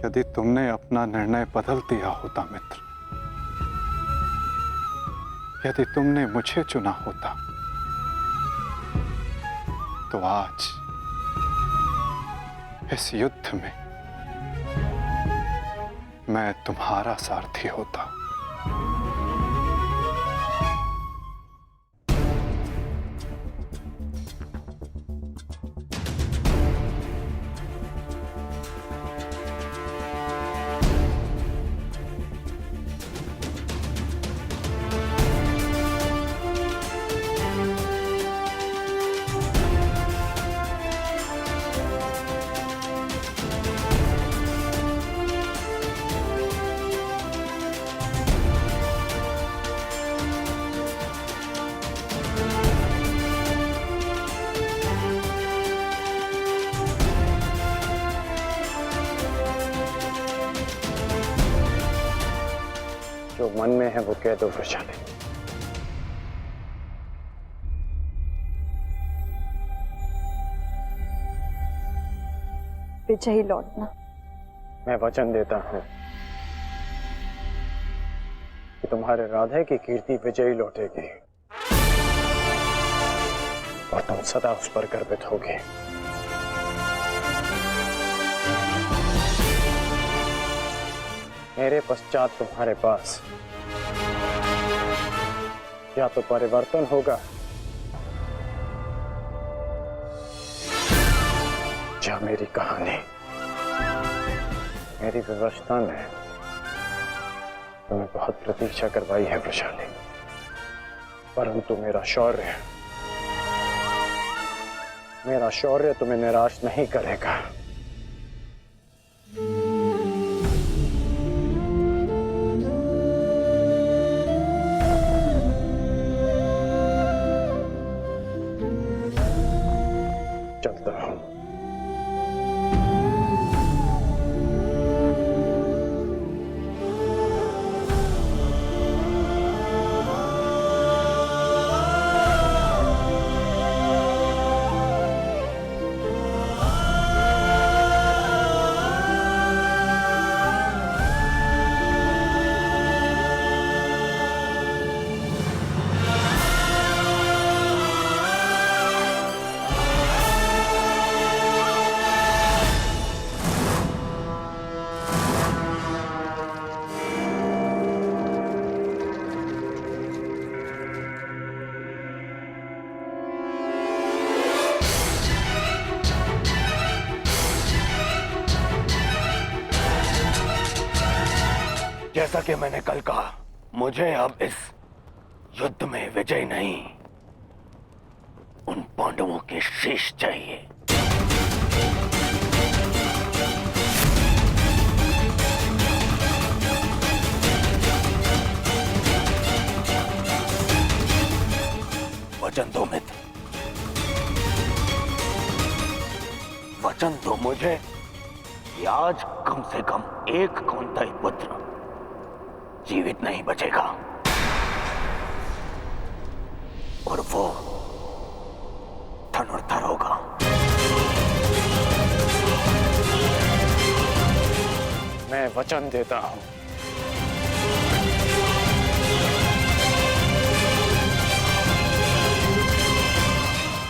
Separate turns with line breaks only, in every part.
यदि तुमने अपना निर्णय बदल दिया होता मित्र, यदि तुमने मुझे चुना होता, तो आज इस युद्ध में मैं तुम्हारा सारथी होता।
जो मन में है वो कह दो वृषाली।
विजयी लौटना।
मैं वचन देता हूं कि तुम्हारे राधे की कीर्ति विजयी लौटेगी और तुम सदा उस पर गर्वित होगे। मेरे पश्चात तुम्हारे पास या तो परिवर्तन होगा या मेरी कहानी। मेरी व्यवस्था ने तुम्हें बहुत प्रतीक्षा करवाई है वृषाली, परंतु मेरा शौर्य तुम्हें निराश नहीं करेगा। चलता हूं।
जैसा कि मैंने कल कहा, मुझे अब इस युद्ध में विजय नहीं, उन पांडवों के शीश चाहिए। वचन दो मित्र, वचन दो मुझे कि आज कम से कम एक कौंतेय पुत्र जीवित नहीं बचेगा और वो धनुर्धर होगा।
मैं वचन देता हूं।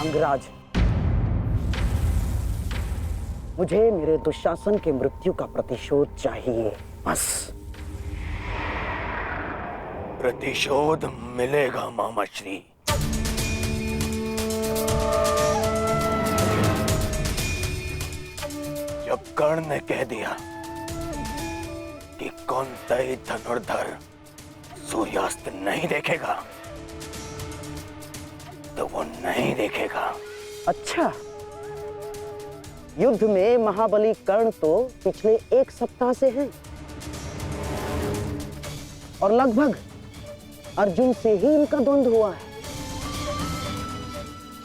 अंगराज, मुझे मेरे दुशासन के मृत्यु का प्रतिशोध चाहिए, बस।
प्रतिशोध मिलेगा मामाश्री। जब कर्ण ने कह दिया कि कौंतेय धनुर्धर सूर्यास्त नहीं देखेगा, तो वो नहीं देखेगा।
अच्छा, युद्ध में महाबली कर्ण तो पिछले 1 सप्ताह से हैं और लगभग अर्जुन से ही इनका द्वंद्व हुआ है।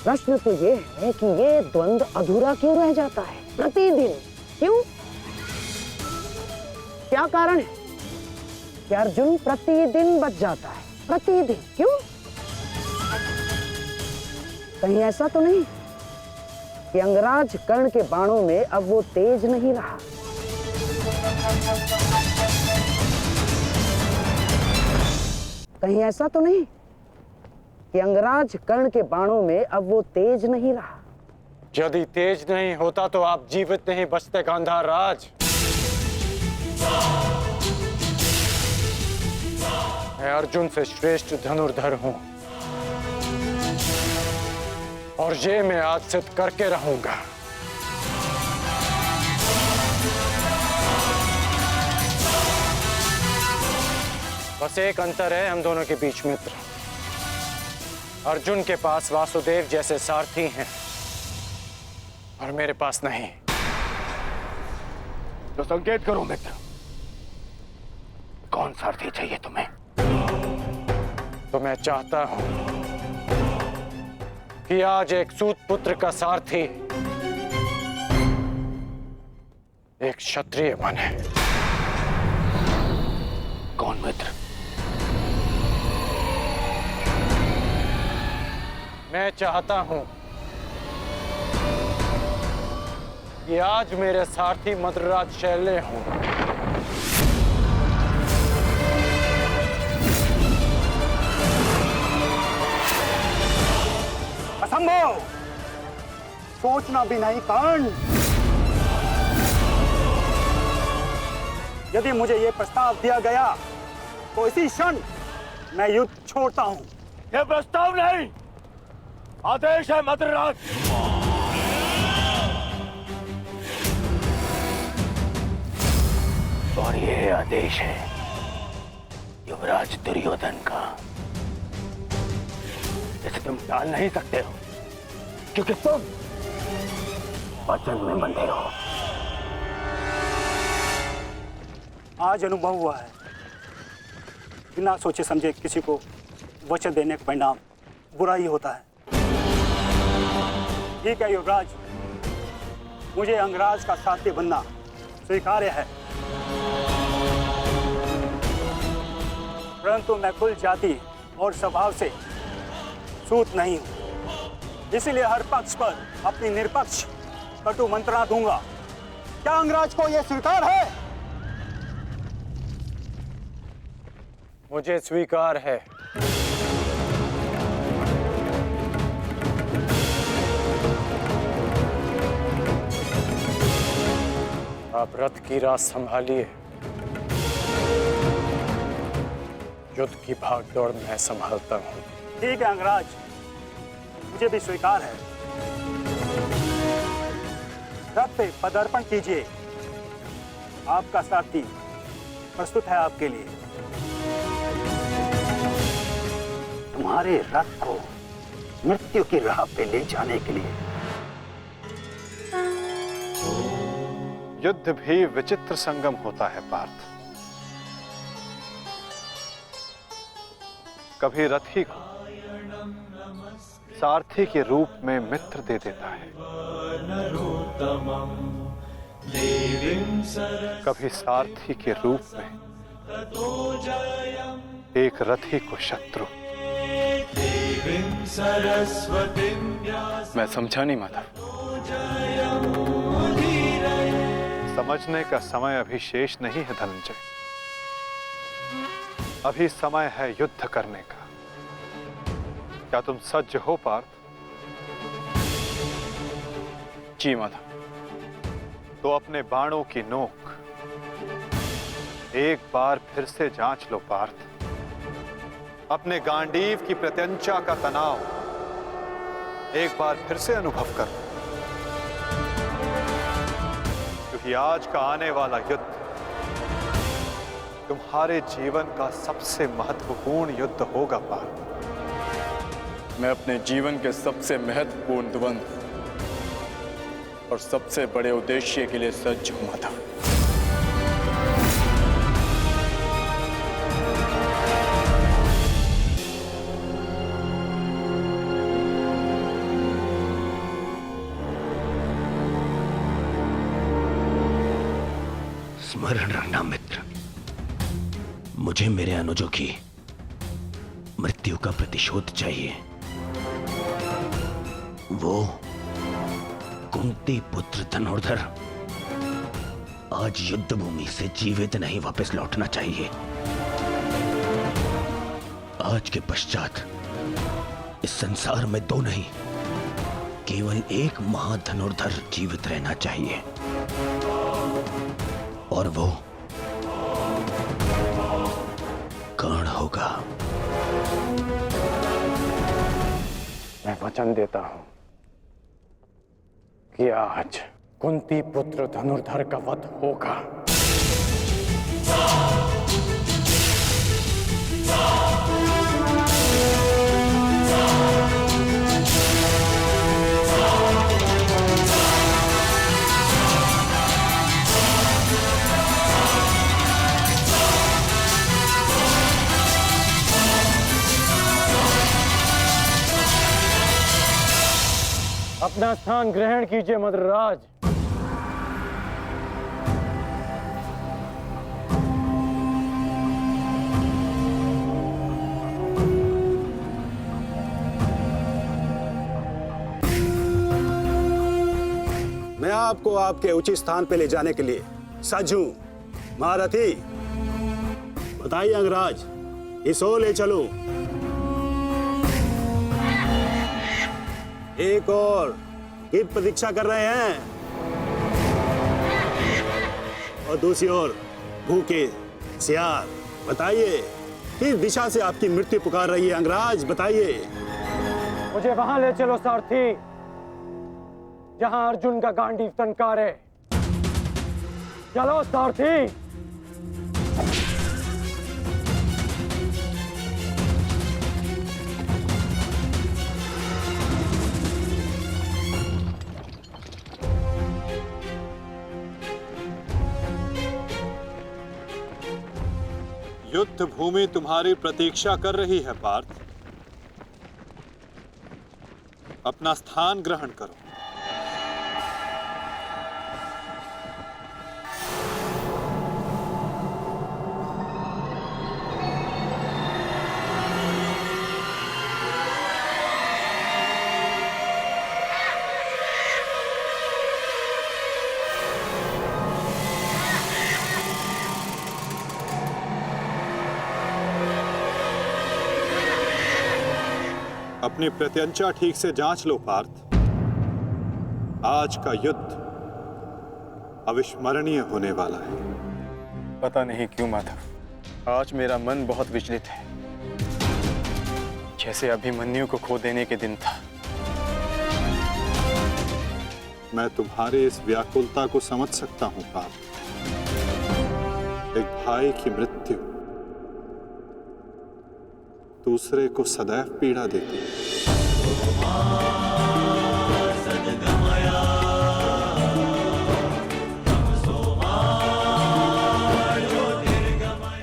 प्रश्न तो ये है कि ये द्वंद्व अधूरा क्यों रह जाता है प्रतिदिन? क्यों? क्या कारण है कि अर्जुन प्रतिदिन बच जाता है? प्रतिदिन क्यों? कहीं ऐसा तो नहीं कि अंगराज कर्ण के बाणों में अब वो तेज नहीं रहा? कहीं ऐसा तो नहीं कि अंगराज कर्ण के बाणों में अब वो तेज नहीं रहा?
यदि तेज नहीं होता तो आप जीवित नहीं बचते गांधार राज। मैं अर्जुन से श्रेष्ठ धनुर्धर हूं और ये मैं आज सिद्ध करके रहूंगा। बस एक अंतर है हम दोनों के बीच, मित्र। अर्जुन के पास वासुदेव जैसे सारथी हैं और मेरे पास नहीं।
तो संकेत करो मित्र, कौन सारथी चाहिए तुम्हें?
तो मैं चाहता हूं कि आज एक सूत पुत्र का सारथी एक क्षत्रिय बने।
कौन मित्र?
मैं चाहता हूं कि आज मेरे सारथी मद्रराज शैल्य हों।
असंभव! सोचना भी नहीं कर्ण। यदि मुझे यह प्रस्ताव दिया गया तो इसी क्षण मैं युद्ध छोड़ता हूं।
यह प्रस्ताव नहीं, आदेश है मद्रराज। और यह आदेश है युवराज दुर्योधन का। इसे तुम टाल नहीं सकते हो क्योंकि तुम वचन में बंधे हो।
आज अनुभव हुआ है, बिना सोचे समझे किसी को वचन देने का परिणाम बुरा ही होता है। ठीक है युवराज, मुझे अंगराज का साथी बनना स्वीकार्य है, परंतु मैं कुल जाति और स्वभाव से सूत नहीं हूं, इसीलिए हर पक्ष पर अपनी निरपक्ष कटु मंत्रणा दूंगा। क्या अंगराज को यह स्वीकार है?
मुझे स्वीकार है। आप रथ की राह संभालिए, युद्ध की भागदौड़ मैं संभालता हूं।
ठीक है अंगराज, मुझे भी स्वीकार है। रथ पे पदार्पण कीजिए, आपका सारथी प्रस्तुत है आपके लिए। तुम्हारे रथ को मृत्यु की राह पे ले जाने के लिए।
युद्ध भी विचित्र संगम होता है पार्थ। कभी रथी को सारथी के रूप में मित्र दे देता है, कभी सारथी के रूप में एक रथी को शत्रु। मैं समझा नहीं माधव। समझने का समय अभी शेष नहीं है धनंजय। अभी समय है युद्ध करने का। क्या तुम सज्ज हो पार्थ? जी माधव। तो अपने बाणों की नोक एक बार फिर से जांच लो पार्थ। अपने गांडीव की प्रत्यंचा का तनाव एक बार फिर से अनुभव करो, क्योंकि आज का आने वाला युद्ध तुम्हारे जीवन का सबसे महत्वपूर्ण युद्ध होगा पार्थ।
मैं अपने जीवन के सबसे महत्वपूर्ण द्वंद्व और सबसे बड़े उद्देश्य के लिए सज्ज हूं माधव।
स्मरण रखना मित्र, मुझे मेरे अनुजों की मृत्यु का प्रतिशोध चाहिए। वो कुंती पुत्र धनुर्धर आज युद्ध भूमि से जीवित नहीं वापस लौटना चाहिए। आज के पश्चात इस संसार में दो नहीं, केवल एक महाधनुर्धर जीवित रहना चाहिए, और वो कर्ण होगा।
मैं वचन देता हूं कि आज कुंती पुत्र धनुर्धर का वध होगा। अपना स्थान ग्रहण कीजिए मद्रराज।
मैं आपको आपके उचित स्थान पे ले जाने के लिए सज्ज हूं। महारथी, बताइए अंगराज, इस ओर ले चलो। एक और की प्रतीक्षा कर रहे हैं, और दूसरी ओर भूखे सियार। बताइए किस दिशा से आपकी मृत्यु पुकार रही है अंगराज, बताइए।
मुझे वहां ले चलो सारथी, जहां अर्जुन का गांडीव टंकार है। चलो सारथी।
युद्ध भूमि तुम्हारी प्रतीक्षा कर रही है पार्थ। अपना स्थान ग्रहण करो। अपनी प्रत्यंचा ठीक से जांच लो पार्थ। आज का युद्ध अविस्मरणीय होने वाला है।
पता नहीं क्यों माधव, आज मेरा मन बहुत विचलित है, जैसे अभिमन्यु को खो देने के दिन था।
मैं तुम्हारे इस व्याकुलता को समझ सकता हूं पार्थ। एक भाई की मृत्यु दूसरे को सदैव पीड़ा देती है।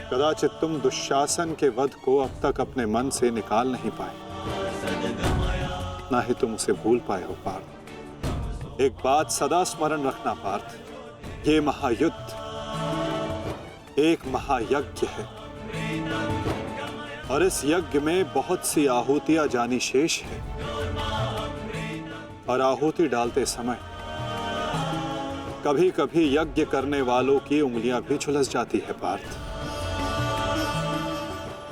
कदाचित तुम दुशासन के वध को अब तक अपने मन से निकाल नहीं पाए, ना ही तुम उसे भूल पाए हो पार्थ। एक बात सदा स्मरण रखना पार्थ, ये महायुद्ध एक महायज्ञ है, और इस यज्ञ में बहुत सी आहुतियां जानी शेष है। और आहुति डालते समय कभी कभी यज्ञ करने वालों की उंगलियां भी झुलस जाती है पार्थ।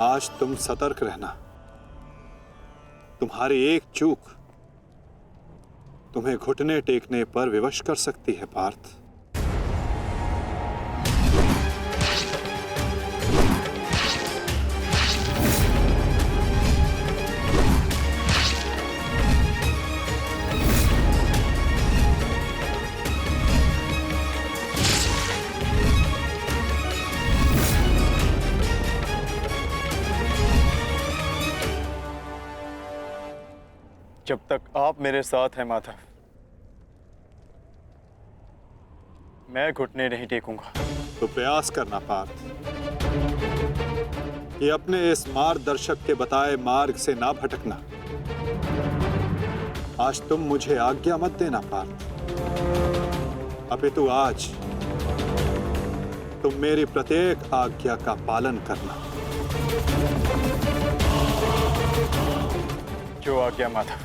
आज तुम सतर्क रहना। तुम्हारी एक चूक तुम्हें घुटने टेकने पर विवश कर सकती है पार्थ।
जब तक आप मेरे साथ हैं माधव, मैं घुटने नहीं टेकूंगा।
तो प्रयास करना पार्थ कि अपने इस मार्गदर्शक के बताए मार्ग से ना भटकना। आज तुम मुझे आज्ञा मत देना पार्थ, अपितु आज तुम मेरी प्रत्येक आज्ञा का पालन करना।
जो आज्ञा माधव।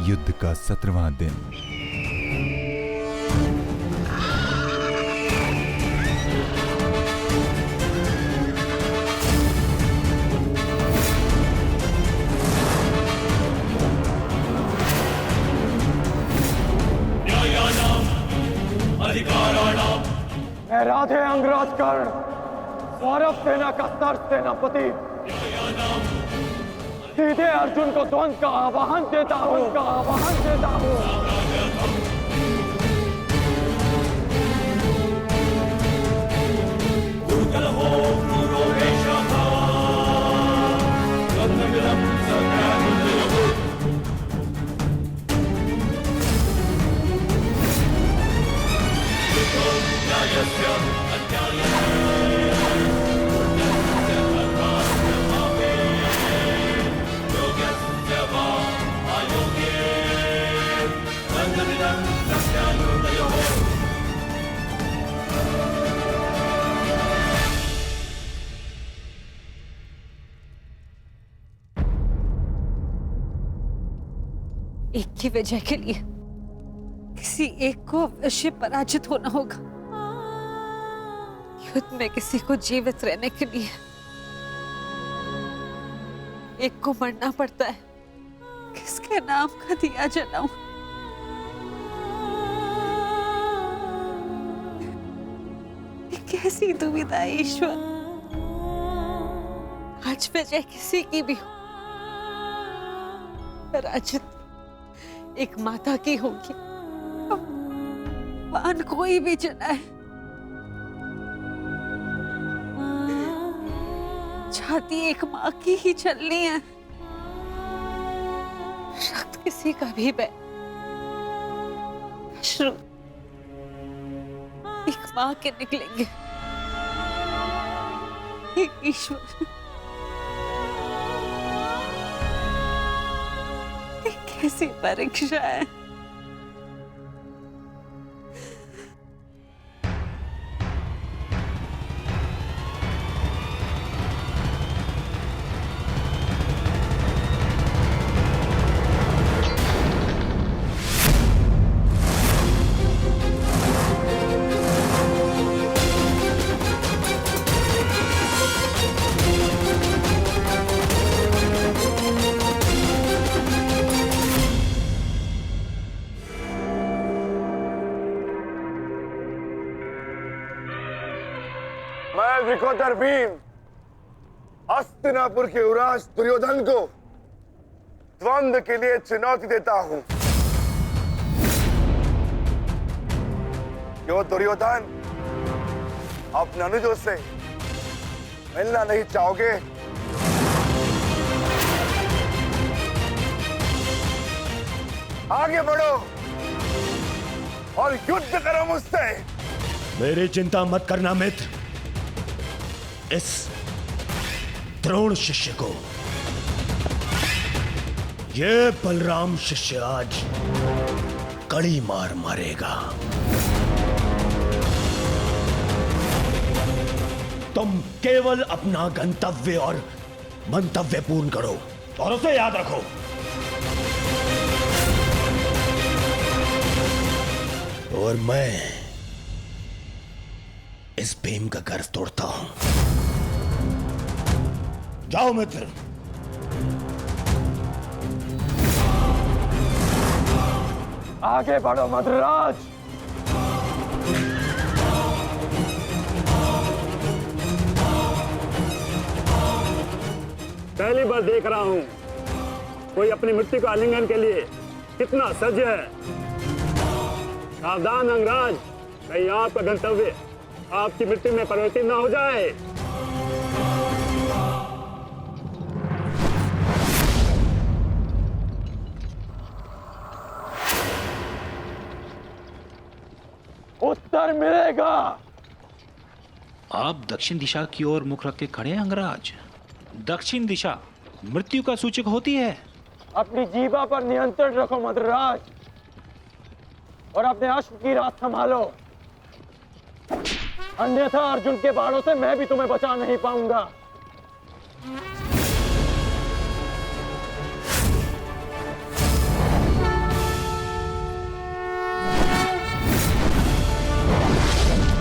युद्ध का 17वां दिन।
मैं राधे अंगराज कर्ण सौरभ सेना का सर सेनापति सीधे अर्जुन को द्वंद का आवाहन देता हूं।
एक की वजह के लिए किसी एक को अवश्य पराजित होना होगा। युद्ध में किसी को जीवित रहने के लिए एक को मरना पड़ता है। किसके नाम का दिया जलाऊं? ये कैसी दुविधा है ईश्वर। आज वजह किसी की भी हो, पराजित एक माता की होगी। बाण कोई भी चलाए, छाती एक माँ की ही चलनी है। रक्त किसी का भी बहे, अश्रु एक माँ के निकलेंगे। हे ईश्वर, कैसी परीक्षा है।
मैं विकोधर भीम हस्तिनापुर के युवराज दुर्योधन को द्वंद्व के लिए चुनौती देता हूं। क्यों दुर्योधन, अपने अनुजों से मिलना नहीं चाहोगे? आगे बढ़ो और युद्ध करो मुझसे।
मेरी चिंता मत करना मित्र। इस द्रोण शिष्य को, ये बलराम शिष्य आज कड़ी मार मारेगा। तुम केवल अपना गंतव्य और मंतव्य पूर्ण करो और उसे याद रखो। और मैं इस भीम का गर्व तोड़ता हूं। जाओ मित्र।
आगे बढ़ो मद्रराज।
पहली बार देख रहा हूं कोई अपनी मृत्यु का आलिंगन के लिए कितना सज्ज है। सावधान अंगराज, कहीं आपका गंतव्य आपकी मृत्यु में परिवर्तित न हो जाए।
उत्तर मिलेगा।
आप दक्षिण दिशा की ओर मुख रख के खड़े हैं अंगराज। दक्षिण दिशा मृत्यु का सूचक होती है।
अपनी जीवा पर नियंत्रण रखो मद्रराज, और अपने अश्व की रात संभालो, अन्यथा अर्जुन के बाणों से मैं भी तुम्हें बचा नहीं पाऊंगा।